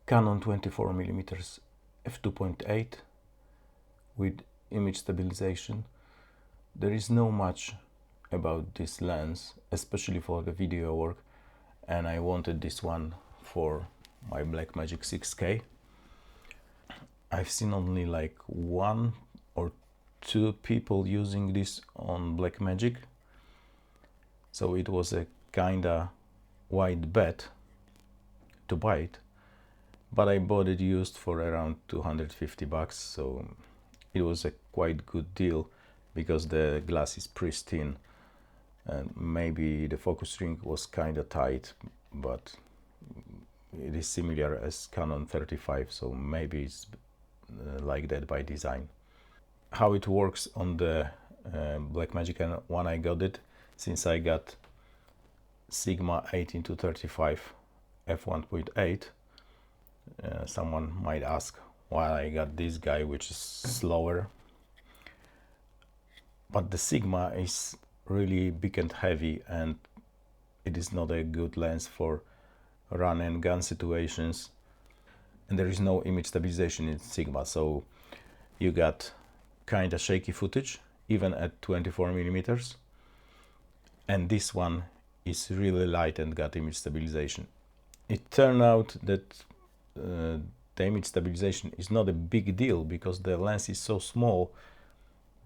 Canon 24mm f2.8 with image stabilization. There is no much about this lens, especially for the video work, and I wanted this one for my Blackmagic 6K. I've seen only like 1 or 2 people using this on Blackmagic, so it was a kinda wide bet to buy it, but I bought it used for around 250 bucks, so it was a quite good deal because the glass is pristine, and maybe the focus ring was kinda tight, but it is similar as Canon 35, so maybe it's like that by design. How it works on the Blackmagic, and when I got it, since I got Sigma 18-35 f1.8, someone might ask why I got this guy, which is slower, but the Sigma is really big and heavy, and it is not a good lens for run and gun situations, and there is no image stabilization in Sigma, so you got kind of shaky footage even at 24mm, and this one is really light and got image stabilization. It turned out that the image stabilization is not a big deal because the lens is so small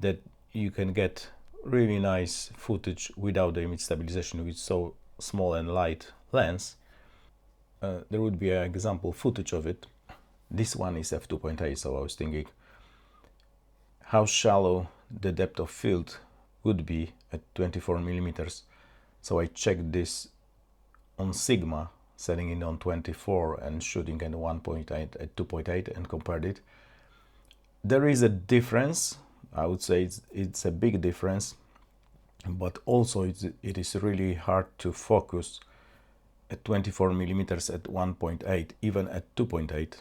that you can get really nice footage without the image stabilization with so small and light lens. There would be an example footage of it. This one is f2.8, so I was thinking how shallow the depth of field would be at 24mm. So I checked this on Sigma, setting it on 24 and shooting at 1.8 at 2.8 and compared it. There is a difference. I would say it's a big difference, but also it is really hard to focus at 24mm at 1.8, even at 2.8.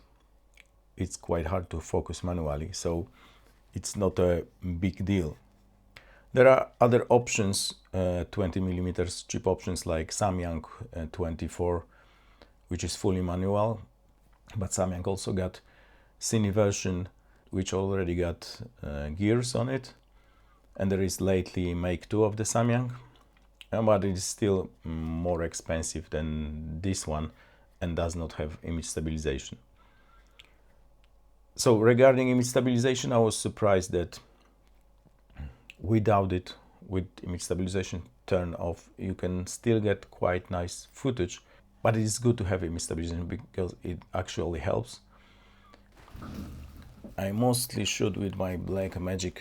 It's quite hard to focus manually, so it's not a big deal. There are other options, 20mm cheap options like Samyang 24, which is fully manual, but Samyang also got Cine version, which already got gears on it, and there is lately Make 2 of the Samyang, but it is still more expensive than this one and does not have image stabilization. So regarding image stabilization, I was surprised that without it, with image stabilization turned off, you can still get quite nice footage, but it is good to have image stabilization because it actually helps. I mostly shoot with my Blackmagic,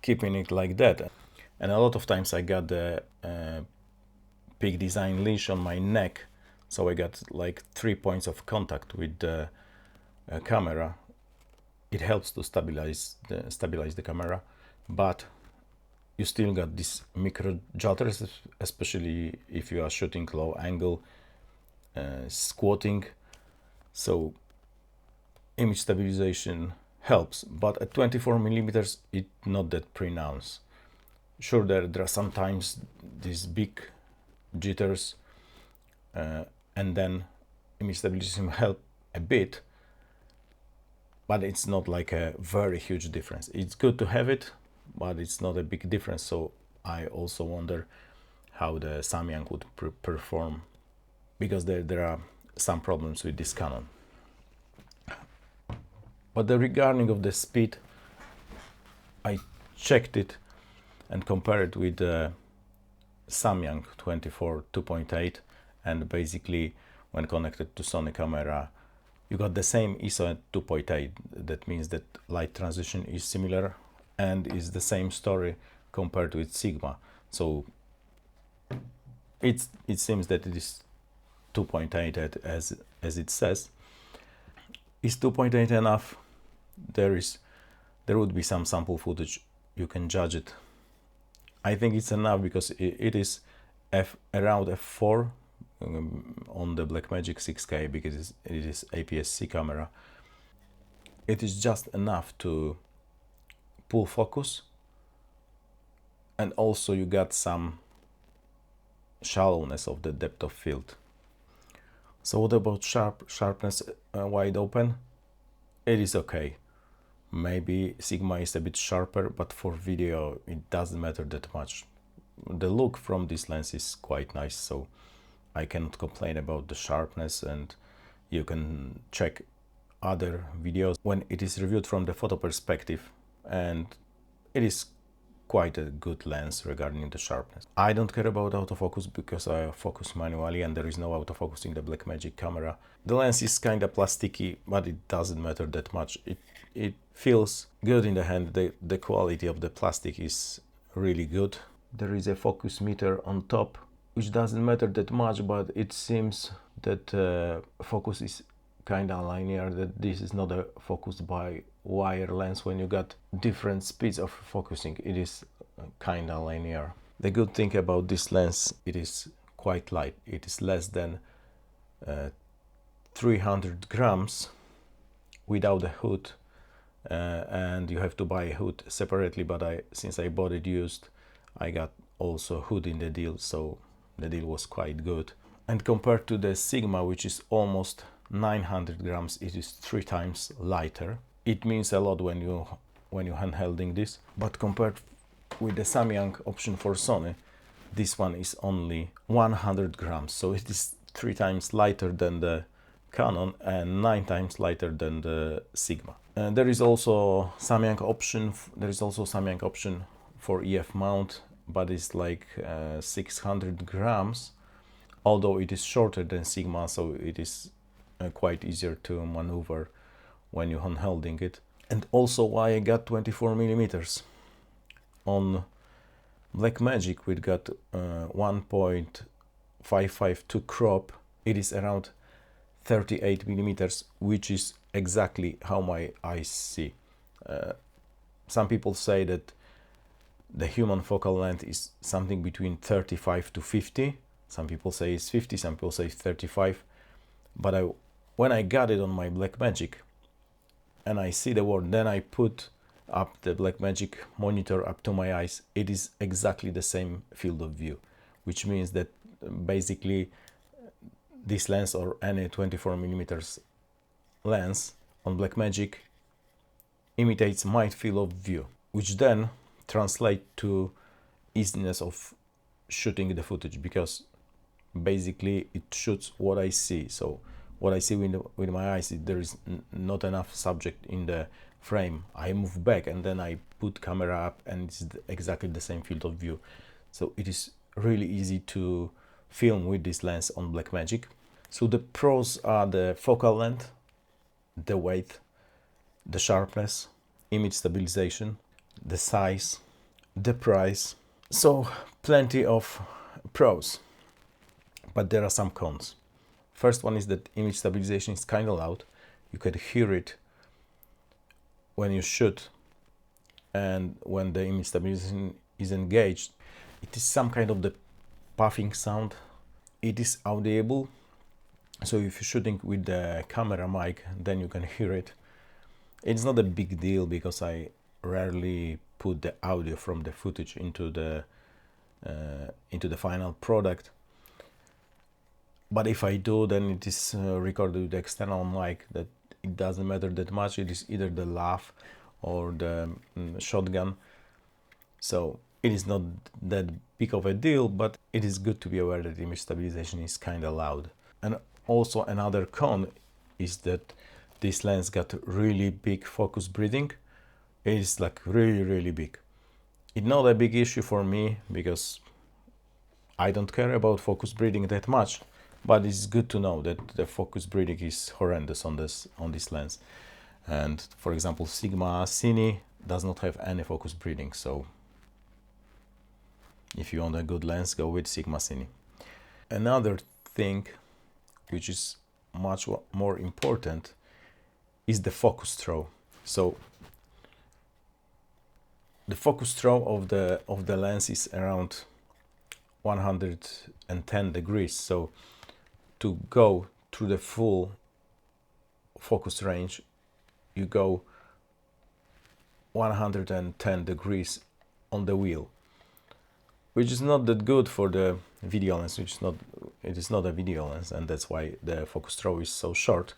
keeping it like that, and a lot of times I got the Peak Design leash on my neck, so I got like 3 points of contact with the camera. It helps to stabilize the camera, but you still got these micro jutters, especially if you are shooting low angle, squatting. So image stabilization helps, but at 24mm it's not that pronounced. Sure, there are sometimes these big jitters, and then image stabilization help a bit, but it's not like a very huge difference. It's good to have it, but it's not a big difference. So I also wonder how the Samyang would perform, because there are some problems with this Canon. But regarding of the speed, I checked it and compared it with the Samyang 24 2.8, and basically when connected to Sony camera, you got the same ISO at 2.8. That means that light transition is similar and is the same story compared with Sigma. So it seems that it is 2.8 as it says. Is 2.8 enough? There would be some sample footage, you can judge it. I think it's enough because it is around f4 on the Blackmagic 6K, because it is APS-C camera. It is just enough to pull focus, and also you got some shallowness of the depth of field. So what about sharpness wide open? It is okay. Maybe Sigma is a bit sharper, but for video it doesn't matter that much. The look from this lens is quite nice, so I cannot complain about the sharpness, and you can check other videos when it is reviewed from the photo perspective, and it is quite a good lens regarding the sharpness. I don't care about autofocus because I focus manually and there is no autofocus in the Blackmagic camera. The lens is kind of plasticky, but it doesn't matter that much. It feels good in the hand. The quality of the plastic is really good. There is a focus meter on top, which doesn't matter that much, but it seems that focus is kind of linear, that this is not a focus by wire lens. When you got different speeds of focusing, it is kind of linear. The good thing about this lens, it is quite light. It is less than 300 grams without a hood, and you have to buy a hood separately, but since I bought it used, I got also a hood in the deal, so the deal was quite good. And compared to the Sigma, which is almost 900 grams, it is 3 times lighter. It means a lot when you handholding this, but compared with the Samyang option for Sony, this one is only 100 grams, so it is 3 times lighter than the Canon and 9 times lighter than the Sigma. And there is also Samyang option. There is also Samyang option for EF mount, but it's like 600 grams, although it is shorter than Sigma, so it is quite easier to maneuver when you're handholding it. And also why I got 24 millimeters. On Blackmagic we got 1.552 crop. It is around 38 millimeters, which is exactly how my eyes see. Some people say that the human focal length is something between 35 to 50. Some people say it's 50, some people say 35. But when I got it on my Blackmagic and I see the word, then I put up the Blackmagic monitor up to my eyes, it is exactly the same field of view, which means that basically this lens or any 24 millimeters lens on Blackmagic imitates my field of view, which then translate to easiness of shooting the footage, because basically it shoots what I see. So what I see with my eyes, there is not enough subject in the frame. I move back and then I put camera up and it's exactly the same field of view. So it is really easy to film with this lens on Blackmagic. So the pros are the focal length, the weight, the sharpness, image stabilization, the size, the price. So plenty of pros, but there are some cons. First one is that image stabilization is kind of loud. You can hear it when you shoot, and when the image stabilization is engaged, it is some kind of the puffing sound. It is audible, so if you're shooting with the camera mic, then you can hear it. It's not a big deal because I rarely put the audio from the footage into the final product. But if I do, then it is recorded with the external mic, that it doesn't matter that much. It is either the lav or the shotgun. So it is not that big of a deal, but it is good to be aware that image stabilization is kind of loud. And also another con is that this lens got really big focus breathing. It is like really big. It's not a big issue for me because I don't care about focus breathing that much, but it's good to know that the focus breathing is horrendous on this lens. And for example, Sigma Cine does not have any focus breathing, so if you want a good lens, go with Sigma Cine. Another thing which is much more important is the focus throw. So the focus throw of the lens is around 110 degrees. So to go through the full focus range, you go 110 degrees on the wheel, which is not that good for the video lens, which is not it is not a video lens, and that's why the focus throw is so short.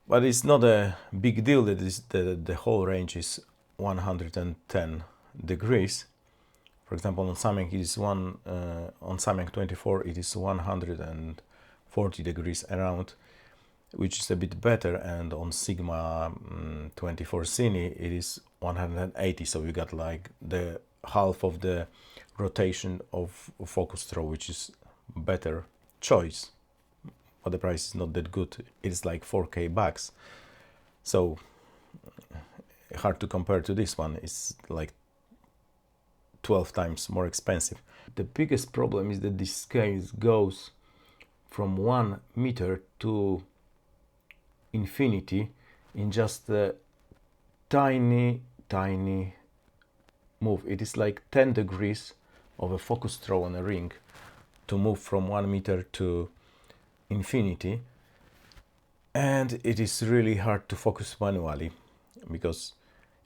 But it's not a big deal that the whole range is 110 degrees. For example, on Samyang it is on Samyang 24 it is 140 degrees around, which is a bit better, and on Sigma 24 Cine it is 180, so you got like the half of the rotation of focus throw, which is better choice, but the price is not that good. It's like 4K bucks, so hard to compare to this one. It's like 12 times more expensive. The biggest problem is that this scale goes from 1 meter to infinity in just a tiny move. It is like 10 degrees of a focus throw on a ring to move from 1 meter to infinity, and it is really hard to focus manually, because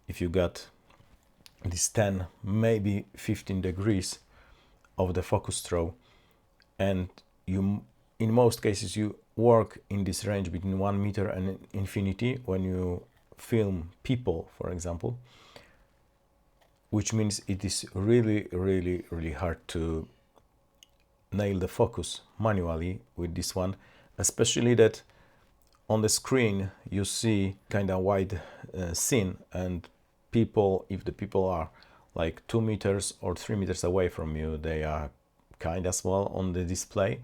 if you got this 10, maybe 15 degrees of the focus throw, and you, in most cases, you work in this range between 1 meter and infinity when you film people, for example, which means it is really hard to nail the focus manually with this one, especially that on the screen you see kind of wide scene, and people, if the people are like 2 meters or 3 meters away from you, they are kind of small on the display.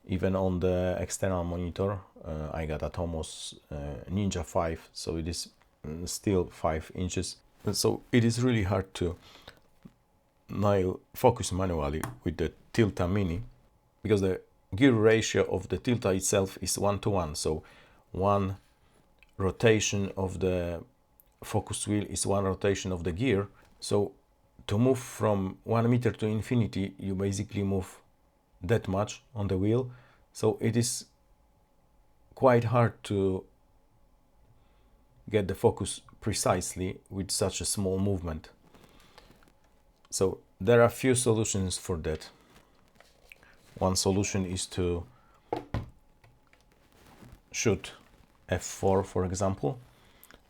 Even on the external monitor, I got Atomos Ninja 5, so it is still 5 inches. So it is really hard to nail focus manually with the Tilta Mini, because the gear ratio of the Tilta itself is 1:1. So one rotation of the focus wheel is one rotation of the gear. So to move from 1 meter to infinity, you basically move that much on the wheel. So it is quite hard to get the focus precisely with such a small movement. So there are few solutions for that. One solution is to shoot f4, for example,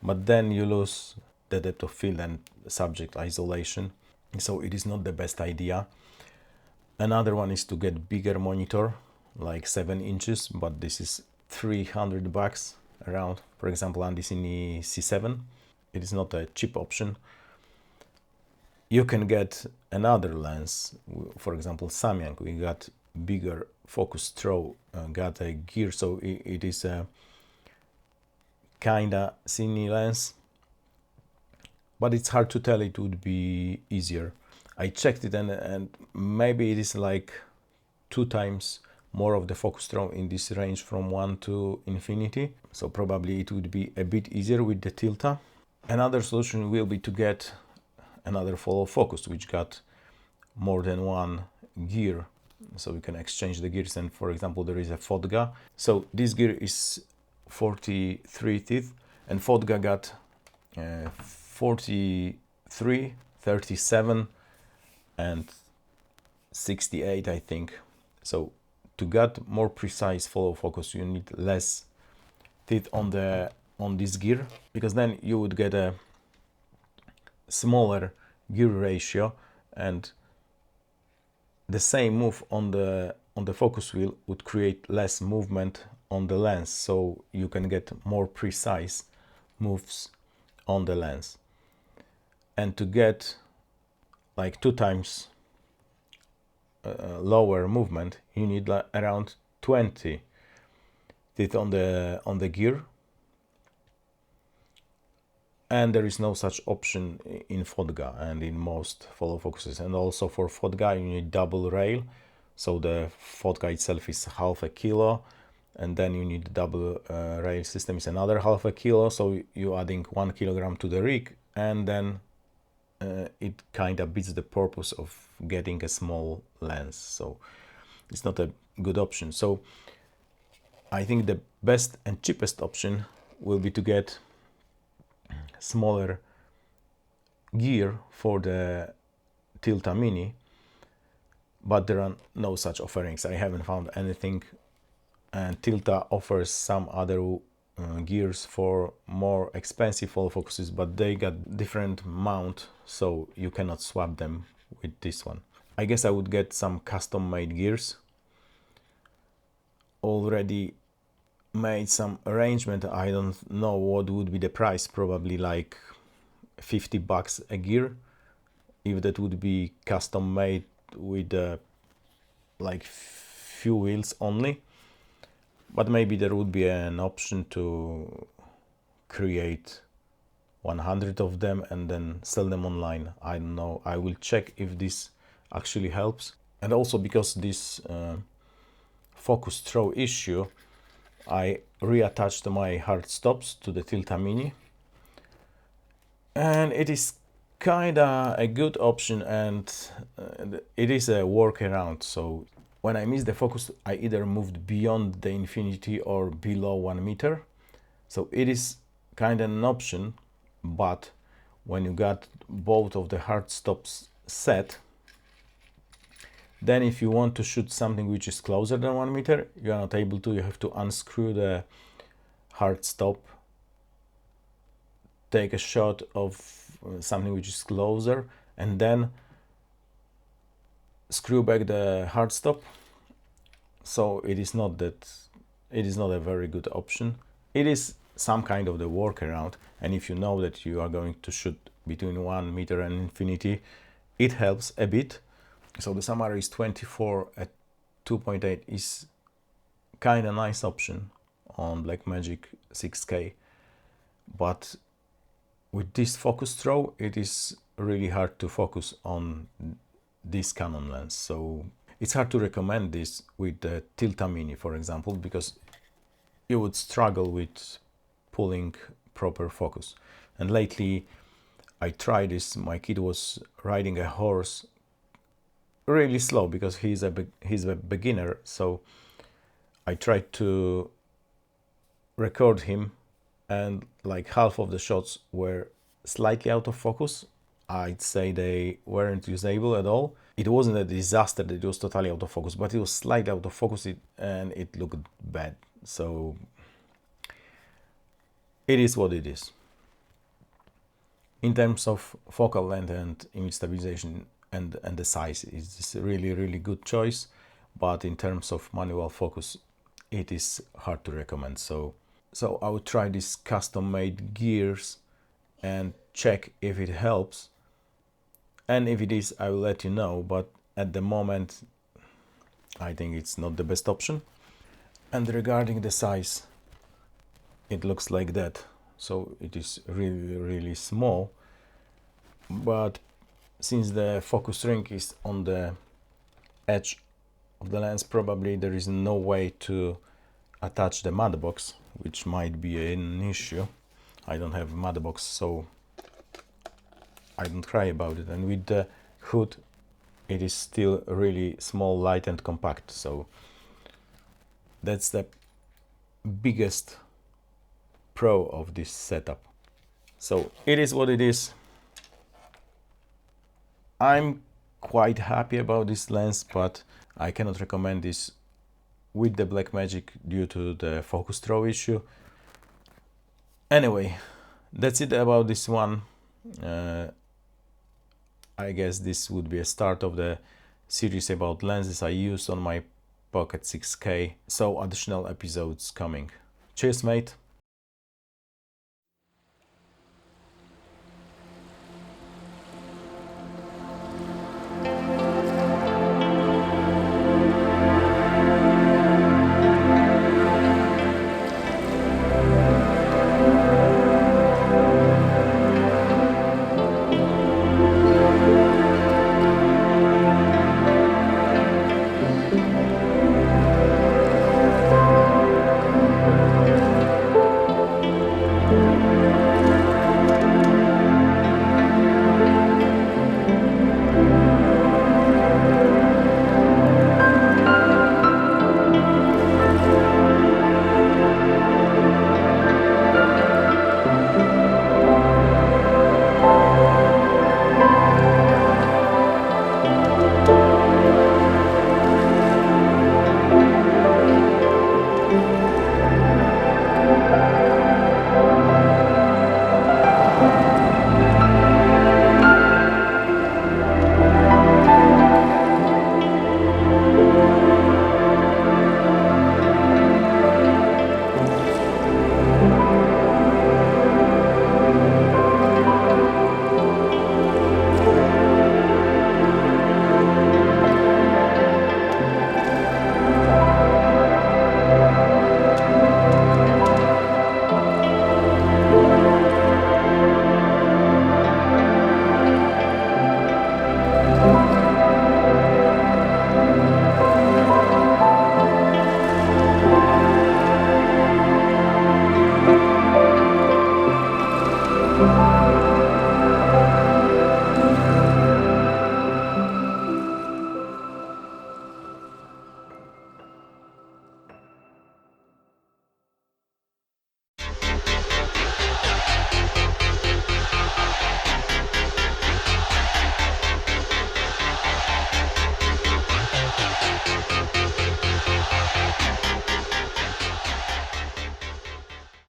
but then you lose the depth of field and subject isolation, so it is not the best idea. Another one is to get bigger monitor, like 7 inches, but this is 300 bucks around. For example, on this Cine C7, it is not a cheap option. You can get another lens, for example, Samyang. We got bigger focus throw, got a gear, so it is a kinda Cine lens, but it's hard to tell. It would be easier. I checked it, and maybe it is like 2 times more of the focus throw in this range from 1 to infinity, so probably it would be a bit easier with the Tilta. Another solution will be to get another follow focus, which got more than one gear, so we can exchange the gears. And for example, there is a Fodga, so this gear is 43 teeth, and Fodga got 43, 37 and 68, I think. So to get more precise follow focus, you need less teeth on this gear, because then you would get a smaller gear ratio, and the same move on the focus wheel would create less movement on the lens, so you can get more precise moves on the lens. And to get like 2 times lower movement, you need like around 20 teeth on the gear, and there is no such option in Fodga and in most follow focuses. And also for Fodga you need double rail, so the Fodga itself is half a kilo, and then you need double rail system is another half a kilo, so you adding 1 kilogram to the rig, and then it kind of beats the purpose of getting a small lens, so it's not a good option. So I think the best and cheapest option will be to get smaller gear for the Tilta Mini, but there are no such offerings. I haven't found anything, and Tilta offers some other gears for more expensive autofocuses, but they got different mount, so you cannot swap them with this one. I guess I would get some custom made gears. Already made some arrangement. I don't know what would be the price, probably like $50 a gear, if that would be custom made with like few wheels only. But maybe there would be an option to create 100 of them and then sell them online. I don't know. I will check if this actually helps. And also because this focus throw issue, I reattached my hard stops to the Tilta Mini, and it is kinda a good option, and it is a workaround. So when I miss the focus, I either moved beyond the infinity or below 1 meter. So it is kind of an option, but when you got both of the hard stops set, then if you want to shoot something which is closer than 1 meter, you are not able to. You have to unscrew the hard stop, take a shot of something which is closer, and then screw back the hard stop. So it is not a very good option. It is some kind of the workaround, and if you know that you are going to shoot between 1 meter and infinity, it helps a bit. So the summary is 24 at 2.8 is kind of nice option on Blackmagic 6K, but with this focus throw, it is really hard to focus on this Canon lens. So it's hard to recommend this with the Tilta Mini, for example, because you would struggle with pulling proper focus. And lately I tried this. My kid was riding a horse really slow because he's a beginner, so I tried to record him, and like half of the shots were slightly out of focus. I'd say they weren't usable at all. It wasn't a disaster that it was totally out of focus, but it was slightly out of focus, and it looked bad. So it is what it is. In terms of focal length and image stabilization and the size, it's a really good choice, but in terms of manual focus, it is hard to recommend. So I would try these custom made gears and check if it helps, and if it is, I will let you know, but at the moment I think it's not the best option. And regarding the size, it looks like that. So it is really small, but since the focus ring is on the edge of the lens, probably there is no way to attach the mud box, which might be an issue. I don't have a mud box, so I don't cry about it. And with the hood, it is still really small, light and compact. So that's the biggest pro of this setup. So it is what it is. I'm quite happy about this lens, but I cannot recommend this with the Blackmagic due to the focus throw issue. Anyway, that's it about this one. I guess this would be a start of the series about lenses I used on my Pocket 6K. So additional episodes coming. Cheers, mate.